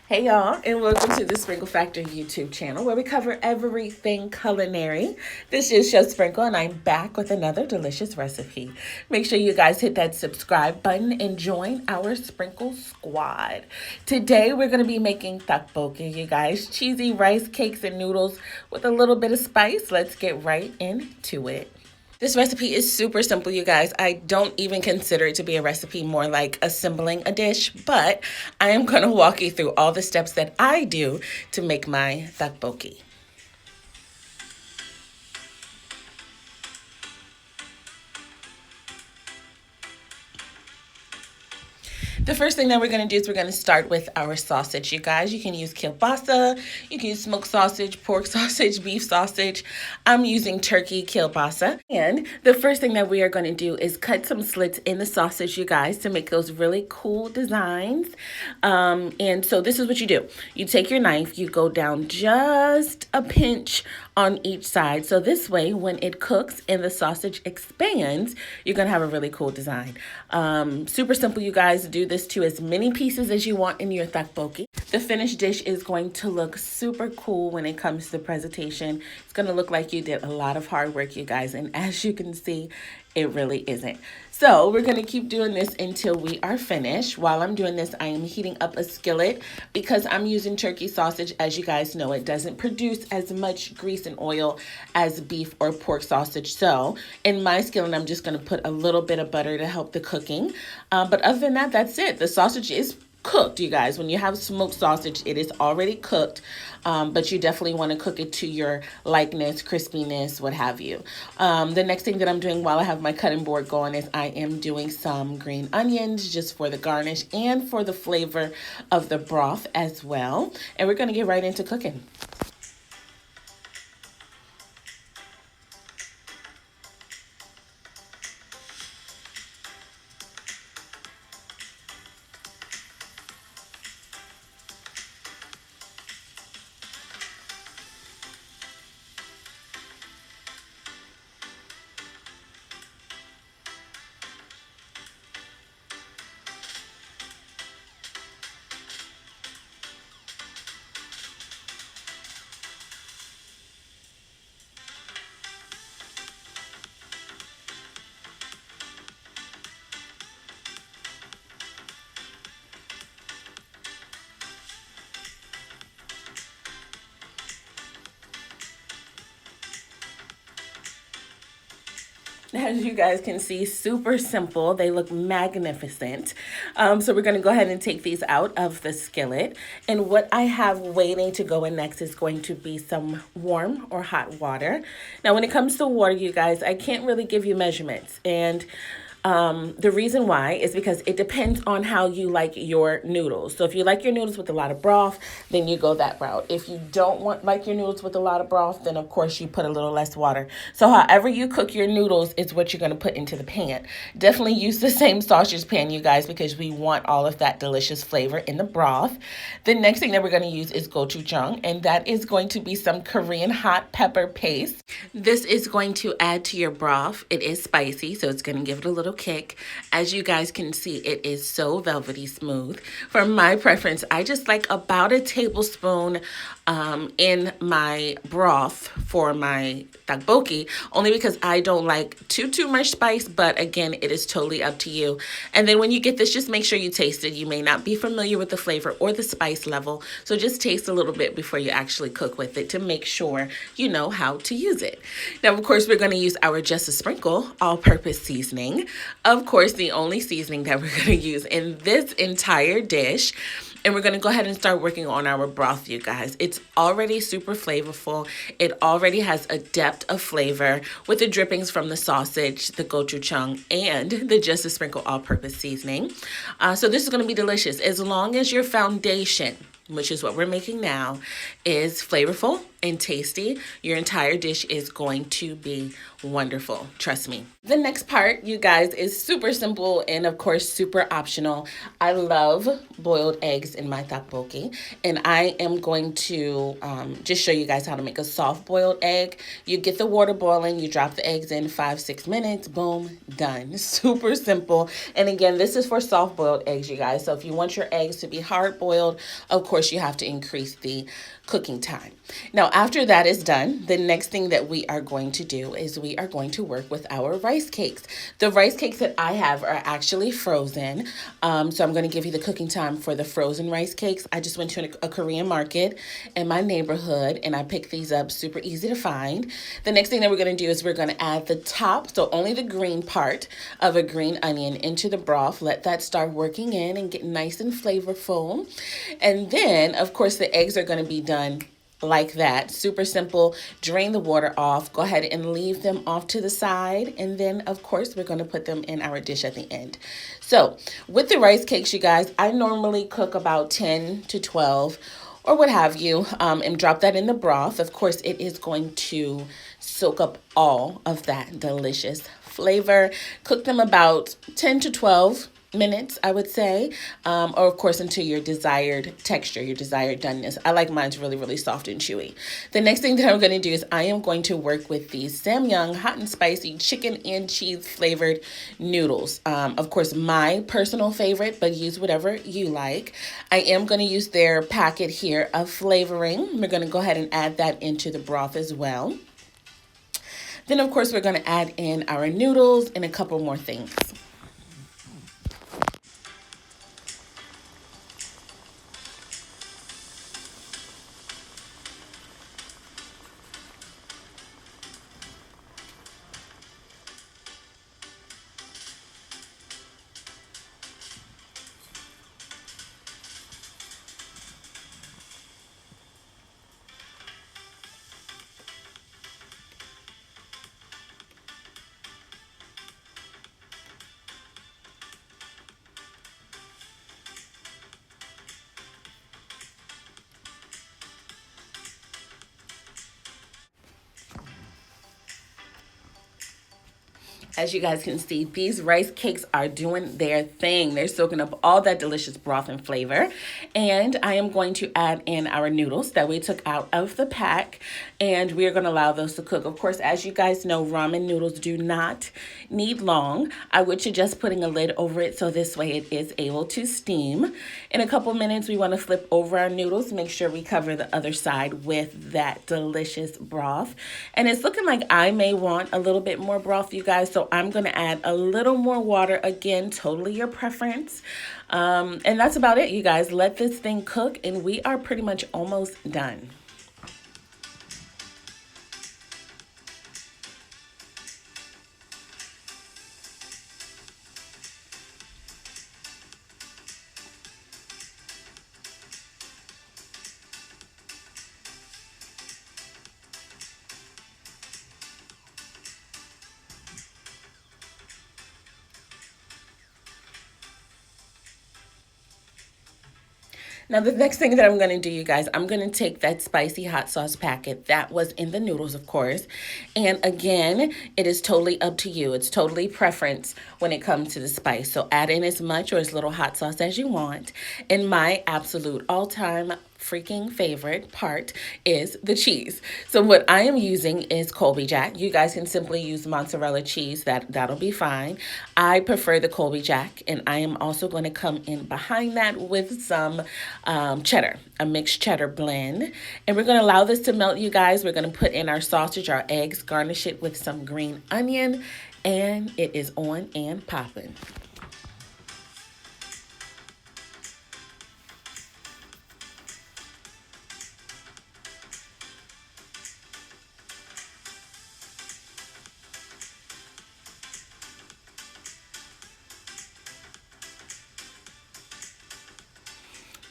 Hey y'all, and welcome to the Sprinkle Factory YouTube channel where we cover everything culinary. This is Chef Sprinkle and I'm back with another delicious recipe. Make sure you guys hit that subscribe button and join our Sprinkle Squad. Today we're going to be making tteokbokki, you guys. Cheesy rice cakes and noodles with a little bit of spice. Let's get right into it. This recipe is super simple, you guys. I don't even consider it to be a recipe, more like assembling a dish, but I am going to walk you through all the steps that I do to make my tteokbokki. The first thing that we're going to do is we're going to start with our sausage, you guys. You can use kielbasa, you can use smoked sausage, pork sausage, beef sausage. I'm using turkey kielbasa. And the first thing that we are going to do is cut some slits in the sausage, you guys, to make those really cool designs. And so this is what you do. You take your knife, you go down just a pinch on each side. So this way, when it cooks and the sausage expands, you're going to have a really cool design. Super simple, you guys. Do this to as many pieces as you want in your tteokbokki. The finished dish is going to look super cool when it comes to the presentation. It's going to look like you did a lot of hard work, you guys. And as you can see, it really isn't. So we're going to keep doing this until we are finished. While I'm doing this, I am heating up a skillet because I'm using turkey sausage. As you guys know, it doesn't produce as much grease and oil as beef or pork sausage. So in my skillet, I'm just going to put a little bit of butter to help the cooking. But other than that, that's it. The sausage is cooked, you guys. When you have smoked sausage, it is already cooked, but you definitely want to cook it to your likeness, crispiness, what have you. The next thing that I'm doing while I have my cutting board going is I am doing some green onions just for the garnish and for the flavor of the broth as well. And we're going to get right into cooking. As you guys can see, super simple. They look magnificent. So we're going to go ahead and take these out of the skillet. And what I have waiting to go in next is going to be some warm or hot water. Now, when it comes to water, you guys, I can't really give you measurements. And the reason why is because it depends on how you like your noodles. So if you like your noodles with a lot of broth, then you go that route. If you don't like your noodles with a lot of broth, then of course you put a little less water. So however you cook your noodles is what you're going to put into the pan. Definitely use the same sausage pan, you guys, because we want all of that delicious flavor in the broth. The next thing that we're going to use is gochujang, and that is going to be some Korean hot pepper paste. This is going to add to your broth. It is spicy, so it's going to give it a little kick. As you guys can see, it is so velvety smooth. For my preference, I just like about a tablespoon in my broth for my tteokbokki, only because I don't like too much spice, but again, it is totally up to you. And then when you get this, just make sure you taste it. You may not be familiar with the flavor or the spice level, so just taste a little bit before you actually cook with it to make sure you know how to use it. Now, of course, we're going to use our Just a Sprinkle all-purpose seasoning. Of course, the only seasoning that we're going to use in this entire dish. And we're going to go ahead and start working on our broth, you guys. It's already super flavorful. It already has a depth of flavor with the drippings from the sausage, the gochujang, and the Just a Sprinkle all-purpose seasoning. So this is going to be delicious as long as your foundation, which is what we're making now, is flavorful and tasty, your entire dish is going to be wonderful. Trust me. The next part, you guys, is super simple and of course super optional. I love boiled eggs in my tteokbokki, and I am going to just show you guys how to make a soft boiled egg. You get the water boiling, you drop the eggs in 5-6 minutes, boom, done. Super simple. And again, this is for soft boiled eggs, you guys. So if you want your eggs to be hard boiled, of course you have to increase the cooking time. Now, after that is done, the next thing that we are going to do is we are going to work with our rice cakes. The rice cakes that I have are actually frozen. So I'm going to give you the cooking time for the frozen rice cakes. I just went to a Korean market in my neighborhood and I picked these up, super easy to find. The next thing that we're going to do is we're going to add the top, so only the green part of a green onion into the broth. Let that start working in and get nice and flavorful. And then, of course, the eggs are going to be done like that. Super simple. Drain the water off. Go ahead and leave them off to the side. And then, of course, we're going to put them in our dish at the end. So with the rice cakes, you guys, I normally cook about 10 to 12 or what have you, and drop that in the broth. Of course, it is going to soak up all of that delicious flavor. Cook them about 10 to 12 minutes, I would say, or of course until your desired texture, your desired doneness. I like mine's really, really soft and chewy. The next thing that I'm going to do is I am going to work with these Samyang hot and spicy chicken and cheese flavored noodles. Of course, my personal favorite, but use whatever you like. I am going to use their packet here of flavoring. We're going to go ahead and add that into the broth as well. Then, of course, we're going to add in our noodles and a couple more things. As you guys can see, these rice cakes are doing their thing. They're soaking up all that delicious broth and flavor. And I am going to add in our noodles that we took out of the pack. And we are going to allow those to cook. Of course, as you guys know, ramen noodles do not need long. I would suggest putting a lid over it so this way it is able to steam. In a couple minutes, we want to flip over our noodles. Make sure we cover the other side with that delicious broth. And it's looking like I may want a little bit more broth, you guys. So I'm going to add a little more water. Again, totally your preference. And that's about it, you guys. Let this thing cook and we are pretty much almost done. Now, the next thing that I'm going to do, you guys, I'm going to take that spicy hot sauce packet that was in the noodles, of course. And again, it is totally up to you. It's totally preference when it comes to the spice. So add in as much or as little hot sauce as you want. And my absolute all-time freaking favorite part is the cheese. So what I am using is Colby Jack. You guys can simply use mozzarella cheese. That'll be fine. I prefer the Colby Jack, and I am also going to come in behind that with some cheddar, a mixed cheddar blend. And we're going to allow this to melt, you guys. We're going to put in our sausage, our eggs, garnish it with some green onion, and it is on and popping.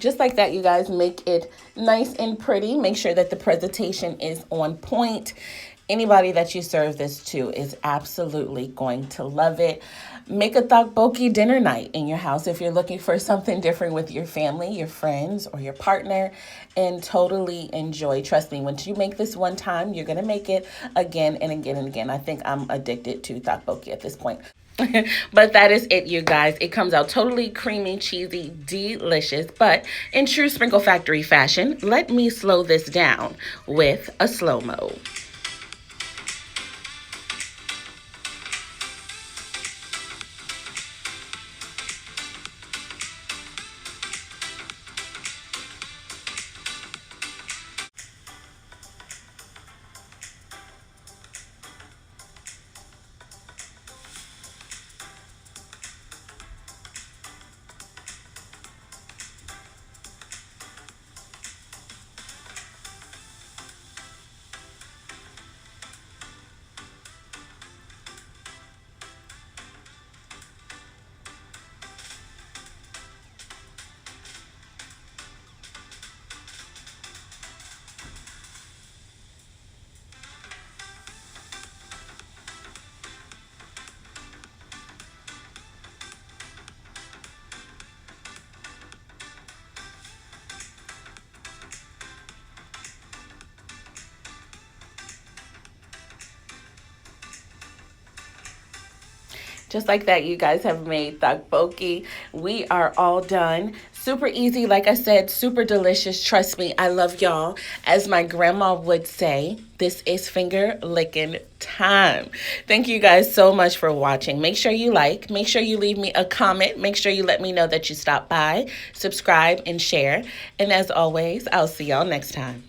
Just like that, you guys, make it nice and pretty. Make sure that the presentation is on point. Anybody that you serve this to is absolutely going to love it. Make a tteokbokki dinner night in your house if you're looking for something different with your family, your friends, or your partner, and totally enjoy. Trust me, once you make this one time, you're going to make it again and again and again. I think I'm addicted to tteokbokki at this point. But that is it, you guys. It comes out totally creamy, cheesy, delicious. But in true Sprinkle Factory fashion, let me slow this down with a slow-mo. Just like that, you guys have made tteokbokki. We are all done. Super easy, like I said, super delicious. Trust me, I love y'all. As my grandma would say, this is finger licking time. Thank you guys so much for watching. Make sure you like, make sure you leave me a comment, make sure you let me know that you stopped by, subscribe, and share. And as always, I'll see y'all next time.